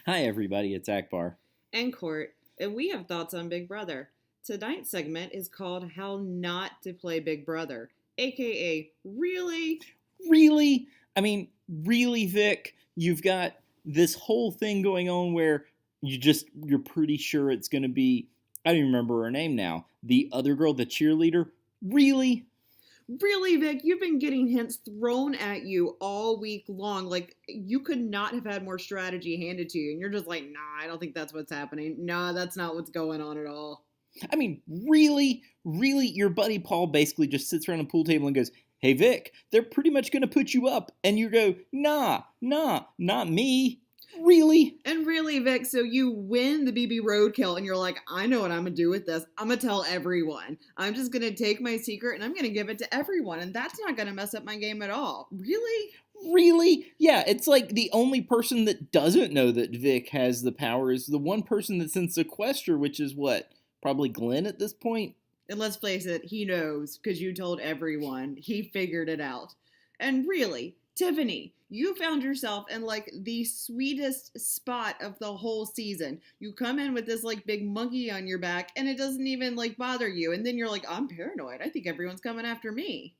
Hi, everybody. It's Akbar. And Court, and we have thoughts on Big Brother. Tonight's segment is called How Not to Play Big Brother, aka Really? Really? Really, Vic? You've got this whole thing going on where you're pretty sure it's going to be, I don't even remember her name now, the other girl, the cheerleader? Really? Really, Vic, you've been getting hints thrown at you all week long. Like, you could not have had more strategy handed to you. And you're just like, nah, I don't think that's what's happening. Nah, that's not what's going on at all. Really? Really? Your buddy Paul basically just sits around a pool table and goes, "Hey, Vic, they're pretty much going to put you up." And you go, "Nah, not me." Really? And really, Vic, so you win the BB Roadkill, and you're like, I know what I'm going to do with this. I'm going to tell everyone. I'm just going to take my secret, and I'm going to give it to everyone. And that's not going to mess up my game at all. Really? Really? Yeah, it's like the only person that doesn't know that Vic has the power is the one person that's in sequester, which is what? Probably Glenn at this point? And let's face it, he knows, because you told everyone. He figured it out. And really, Tiffany, you found yourself in like the sweetest spot of the whole season. You come in with this like big monkey on your back, and it doesn't even like bother you. And then you're like, I'm paranoid. I think everyone's coming after me.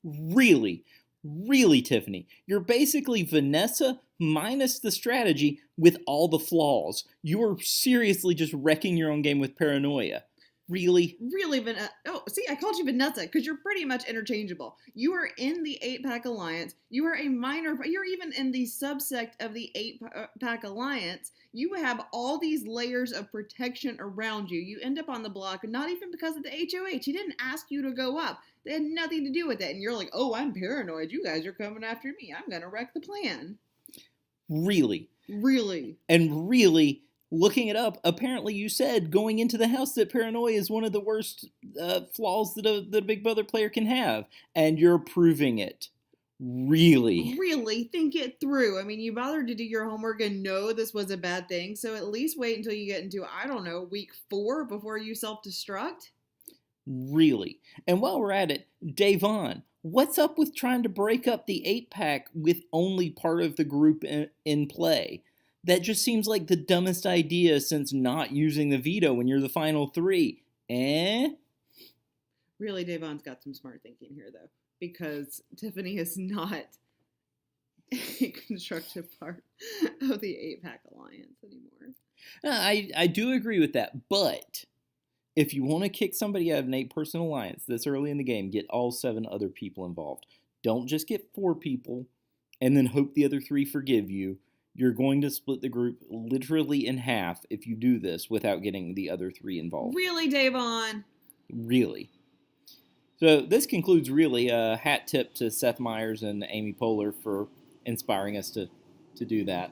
Really? Really, Tiffany? You're basically Vanessa minus the strategy with all the flaws. You are seriously just wrecking your own game with paranoia. Really? Really, oh, see, I called you Vanessa because you're pretty much interchangeable. You are in the 8-Pack Alliance. You are a minor, you're even in the subsect of the 8-Pack Alliance. You have all these layers of protection around you. You end up on the block, not even because of the HOH. He didn't ask you to go up. They had nothing to do with it. And you're like, oh, I'm paranoid. You guys are coming after me. I'm going to wreck the plan. Really? Really? And really, looking it up, apparently you said going into the house that paranoia is one of the worst flaws that a Big Brother player can have. And you're proving it. Really? Really think it through. I mean, you bothered to do your homework and know this was a bad thing, so at least wait until you get into, I don't know, week 4 before you self-destruct. Really? And while we're at it, Davon, what's up with trying to break up the 8-pack with only part of the group in play? That just seems like the dumbest idea since not using the veto when you're the final 3. Eh? Really, Davon's got some smart thinking here, though, because Tiffany is not a constructive part of the 8-Pack Alliance anymore. I do agree with that, but if you want to kick somebody out of an 8-person alliance this early in the game, get all 7 other people involved. Don't just get 4 people and then hope the other 3 forgive you. You're going to split the group literally in half if you do this without getting the other 3 involved. Really, Davon? Really. So this concludes really a hat tip to Seth Meyers and Amy Poehler for inspiring us to do that.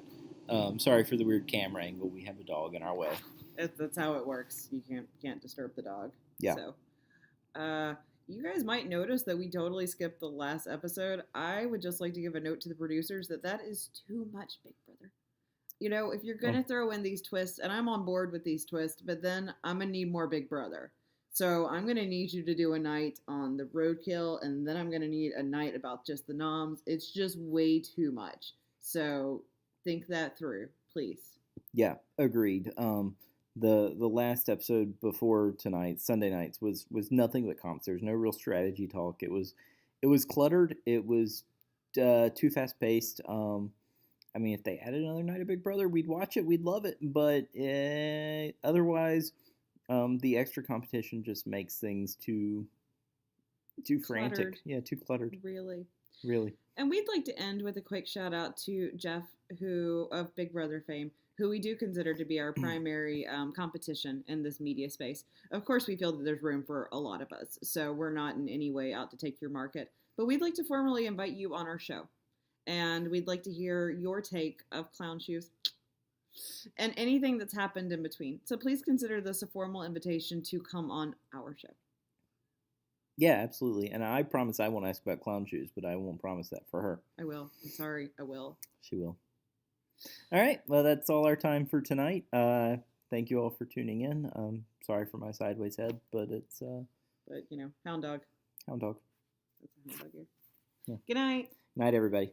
Sorry for the weird camera angle. We have a dog in our way. That's how it works. You can't disturb the dog. Yeah. So, you guys might notice that we totally skipped the last episode. I would just like to give a note to the producers that is too much, Big Brother. You know, if you're going to throw in these twists, and I'm on board with these twists, but then I'm going to need more Big Brother. So I'm going to need you to do a night on the roadkill, and then I'm going to need a night about just the noms. It's just way too much. So think that through, please. Yeah, agreed. The last episode before tonight, Sunday nights, was nothing but comps. There's no real strategy talk. It was cluttered. It was too fast paced. If they added another night of Big Brother, we'd watch it. We'd love it. But otherwise, the extra competition just makes things too frantic. Cluttered. Yeah, too cluttered. Really. And we'd like to end with a quick shout out to Jeff, who of Big Brother fame, who we do consider to be our primary competition in this media space. Of course, we feel that there's room for a lot of us, so we're not in any way out to take your market. But we'd like to formally invite you on our show, and we'd like to hear your take of clown shoes and anything that's happened in between. So please consider this a formal invitation to come on our show. Yeah, absolutely. And I promise I won't ask about clown shoes, but I won't promise that for her. I will. I'm sorry. I will. She will. All right. Well, that's all our time for tonight. Thank you all for tuning in. Sorry for my sideways head, but it's... But, hound dog. Hound dog. That's a hound dog here. Yeah. Good night. Night, everybody.